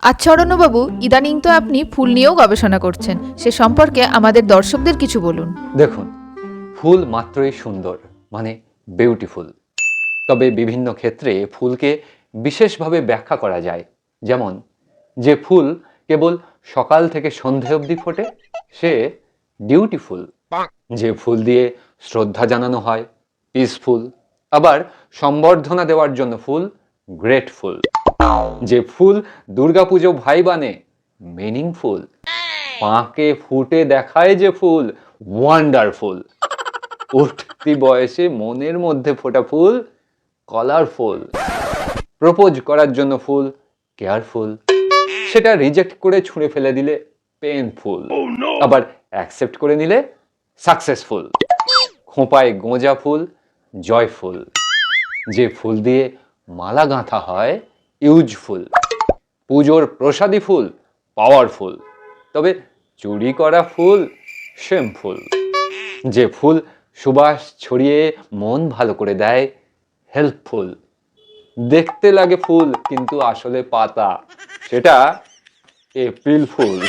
আচ্ছা অরণ্যবাবু, ইদানিং তো আপনি ফুল নিয়েও গবেষণা করছেন, সে সম্পর্কে আমাদের দর্শকদের কিছু বলুন। দেখুন, ফুল মাত্রই সুন্দর, মানে বিউটিফুল। তবে বিভিন্ন ক্ষেত্রে ফুলকে বিশেষভাবে ব্যাখ্যা করা যায়। যেমন, যে ফুল কেবল সকাল থেকে সন্ধে অবধি ফোটে সে ডিউটিফুল। যে ফুল দিয়ে শ্রদ্ধা জানানো হয় পিসফুল। আবার সম্বর্ধনা দেওয়ার জন্য ফুল গ্রেটফুল। যে ফুল দুর্গাপুজো ভাই বানে মিনিংফুল। পাকে ফুটে দেখায় যে ফুল ওয়ান্ডারফুল। উঠতি বয়সে মনের মধ্যে ফোটা ফুল কালারফুল। প্রপোজ করার জন্য ফুল কেয়ারফুল। সেটা রিজেক্ট করে ছুঁড়ে ফেলে দিলে পেনফুল। আবার অ্যাকসেপ্ট করে নিলে সাকসেসফুল। খোঁপায় গোঁজা ফুল জয়ফুল। যে ফুল দিয়ে মালা গাঁথা হয় ইউজফুল। পুজোর প্রসাদী ফুল পাওয়ারফুল। তবে চুরি করা ফুল শেমফুল। যে ফুল সুবাস ছড়িয়ে মন ভালো করে দেয় হেল্পফুল। দেখতে লাগে ফুল কিন্তু আসলে পাতা, সেটা এপ্রিল ফুল।